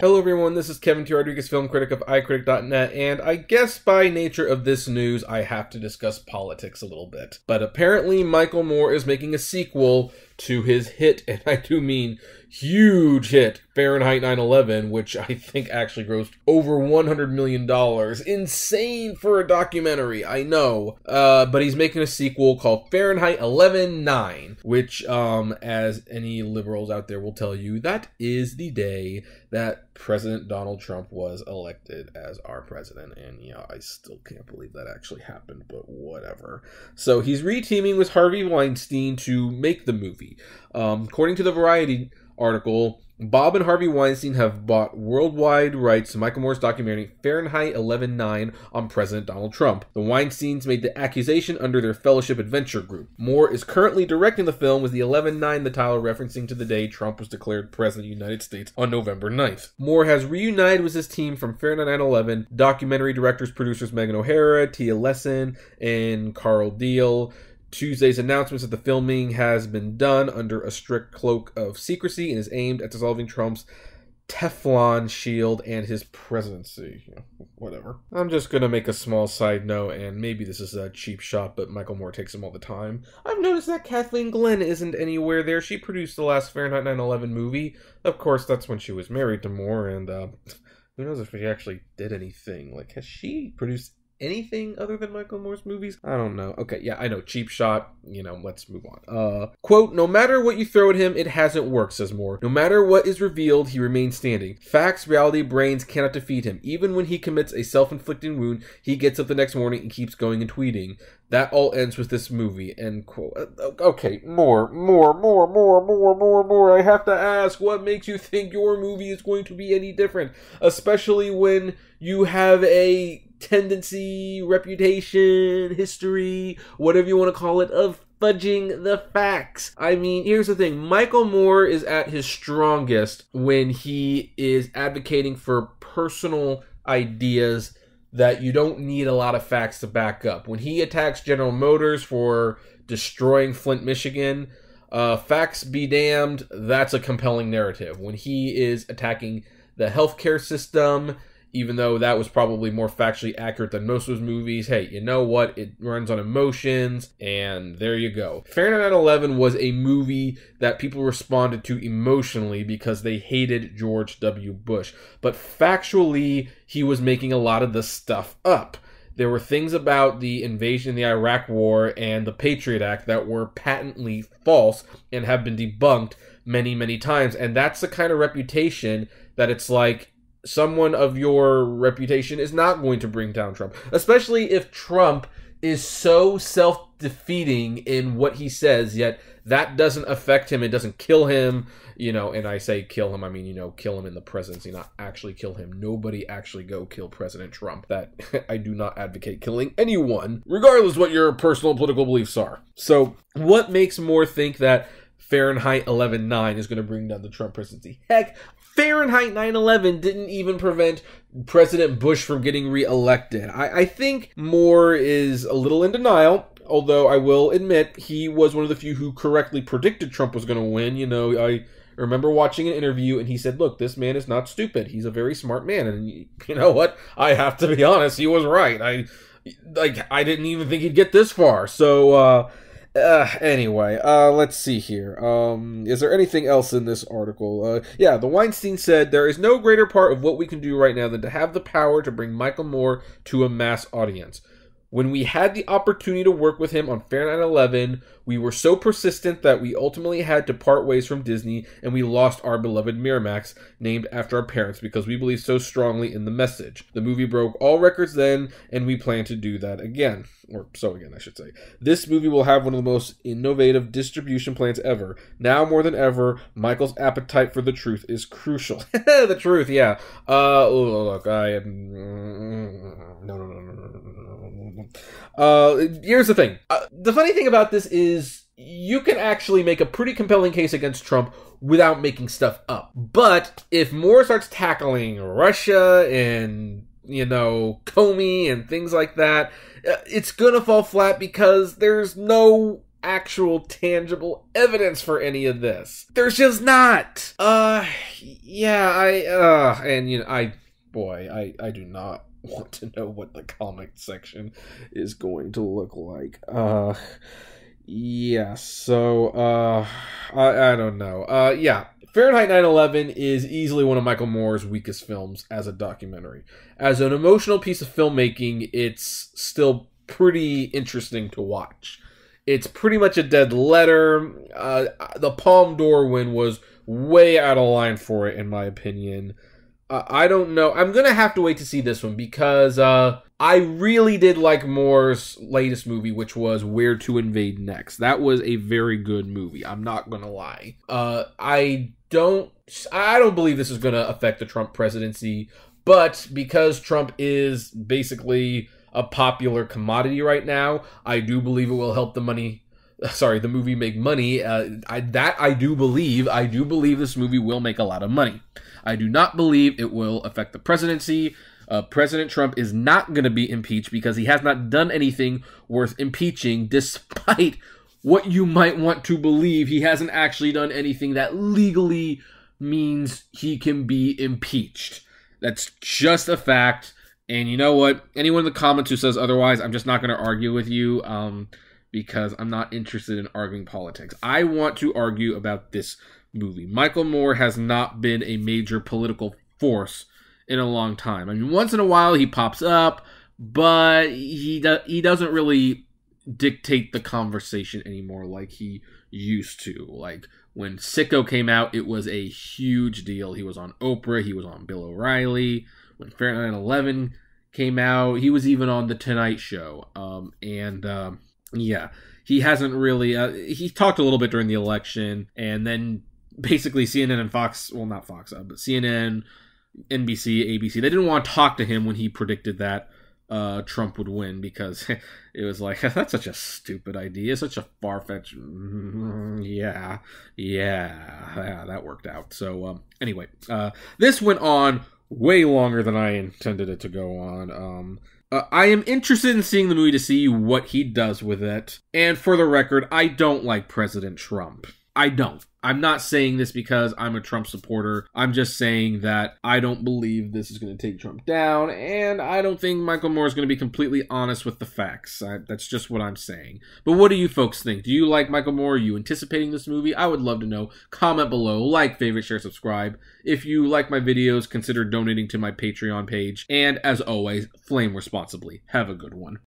Hello everyone, this is Kevin T. Rodriguez, film critic of iCritic.net, and I guess by nature of this news, I have to discuss politics a little bit. But apparently Michael Moore is making a sequel to his hit, and I do mean huge hit, Fahrenheit 9/11, which I think actually grossed over $100 million. Insane for a documentary, I know. But he's making a sequel called Fahrenheit 11/9, which, as any liberals out there will tell you, that is the day that President Donald Trump was elected as our president. And yeah, I still can't believe that actually happened, but whatever. So he's re-teaming with Harvey Weinstein to make the movie. According to the Variety article, Bob and Harvey Weinstein have bought worldwide rights to Michael Moore's documentary Fahrenheit 11/9 on President Donald Trump. The Weinsteins made the accusation under their Fellowship Adventure group. Moore is currently directing the film, with the 11/9 the title referencing to the day Trump was declared President of the United States on November 9th. Moore has reunited with his team from Fahrenheit 9/11, documentary directors, producers Megan O'Hara, Tia Lesson, and Carl Deal. Tuesday's announcements that the filming has been done under a strict cloak of secrecy and is aimed at dissolving Trump's Teflon shield and his presidency. Whatever. I'm just going to make a small side note, and maybe this is a cheap shot, but Michael Moore takes him all the time. I've noticed that Kathleen Glenn isn't anywhere there. She produced the last Fahrenheit 9/11 movie. Of course, that's when she was married to Moore, and who knows if she actually did anything. Like, has she produced anything other than Michael Moore's movies? I don't know. Okay, yeah, I know. Cheap shot. Let's move on. Quote, "No matter what you throw at him, it hasn't worked," says Moore. "No matter what is revealed, he remains standing. Facts, reality, brains cannot defeat him. Even when he commits a self-inflicted wound, he gets up the next morning and keeps going and tweeting. That all ends with this movie." End quote. Okay, more. I have to ask, what makes you think your movie is going to be any different? Especially when you have a tendency, reputation, history, whatever you want to call it, of fudging the facts. I mean, here's the thing. Michael Moore is at his strongest when he is advocating for personal ideas that you don't need a lot of facts to back up. When he attacks General Motors for destroying Flint, Michigan, facts be damned, that's a compelling narrative. When he is attacking the healthcare system, even though that was probably more factually accurate than most of his movies, hey, you know what? It runs on emotions, and there you go. Fahrenheit 9/11 was a movie that people responded to emotionally because they hated George W. Bush. But factually, he was making a lot of this stuff up. There were things about the invasion of the Iraq War and the Patriot Act that were patently false and have been debunked many, many times. And that's the kind of reputation that it's like, someone of your reputation is not going to bring down Trump. Especially if Trump is so self-defeating in what he says, yet that doesn't affect him. It doesn't kill him. And I say kill him, I mean, kill him in the presidency, not actually kill him. Nobody actually go kill President Trump. That I do not advocate killing anyone, regardless what your personal political beliefs are. So what makes Moore think that Fahrenheit 11/9 is going to bring down the Trump presidency? Heck, Fahrenheit 9/11 didn't even prevent President Bush from getting reelected. I think Moore is a little in denial, although I will admit he was one of the few who correctly predicted Trump was going to win. I remember watching an interview and he said, look, this man is not stupid. He's a very smart man. And you know what? I have to be honest, he was right. I didn't even think he'd get this far. So, anyway, let's see here. Is there anything else in this article? Yeah, the Weinstein said, "There is no greater part of what we can do right now than to have the power to bring Michael Moore to a mass audience. When we had the opportunity to work with him on Fahrenheit 11, we were so persistent that we ultimately had to part ways from Disney, and we lost our beloved Miramax, named after our parents, because we believe so strongly in the message. The movie broke all records then, and we plan to do that again." Or so again, I should say. "This movie will have one of the most innovative distribution plans ever. Now more than ever, Michael's appetite for the truth is crucial." The truth, yeah. Look, I am... No. Here's the thing. The funny thing about this is you can actually make a pretty compelling case against Trump without making stuff up. But if Moore starts tackling Russia and, Comey and things like that, it's gonna fall flat because there's no actual tangible evidence for any of this. There's just not. Yeah, and you know, I do not want to know what the comic section is going to look like. Yeah, so, I don't know. Yeah, Fahrenheit 9/11 is easily one of Michael Moore's weakest films as a documentary. As an emotional piece of filmmaking, it's still pretty interesting to watch. It's pretty much a dead letter. The Palme d'Or win was way out of line for it, in my opinion. I don't know. I'm going to have to wait to see this one because I really did like Moore's latest movie, which was Where to Invade Next. That was a very good movie. I'm not going to lie. I don't believe this is going to affect the Trump presidency, but because Trump is basically a popular commodity right now, I do believe it will help the movie make money. I do believe. I do believe this movie will make a lot of money. I do not believe it will affect the presidency. President Trump is not going to be impeached because he has not done anything worth impeaching, despite what you might want to believe. He hasn't actually done anything that legally means he can be impeached. That's just a fact. And you know what? Anyone in the comments who says otherwise, I'm just not going to argue with you because I'm not interested in arguing politics. I want to argue about this movie. Michael Moore has not been a major political force in a long time. I mean, once in a while he pops up, but he doesn't really dictate the conversation anymore like he used to. Like when Sicko came out, it was a huge deal. He was on Oprah, he was on Bill O'Reilly. When Fahrenheit 9/11 came out, he was even on The Tonight Show. Yeah, he hasn't really... he talked a little bit during the election, and then basically CNN and Fox, well, not Fox, but CNN, NBC, ABC, they didn't want to talk to him when he predicted that Trump would win because it was like, that's such a stupid idea, such a far-fetched... Yeah, that worked out. So, anyway, this went on way longer than I intended it to go on. I am interested in seeing the movie to see what he does with it. And for the record, I don't like President Trump. I don't. I'm not saying this because I'm a Trump supporter. I'm just saying that I don't believe this is going to take Trump down, and I don't think Michael Moore is going to be completely honest with the facts. That's just what I'm saying. But what do you folks think? Do you like Michael Moore? Are you anticipating this movie? I would love to know. Comment below, like, favorite, share, subscribe. If you like my videos, consider donating to my Patreon page. And as always, flame responsibly. Have a good one.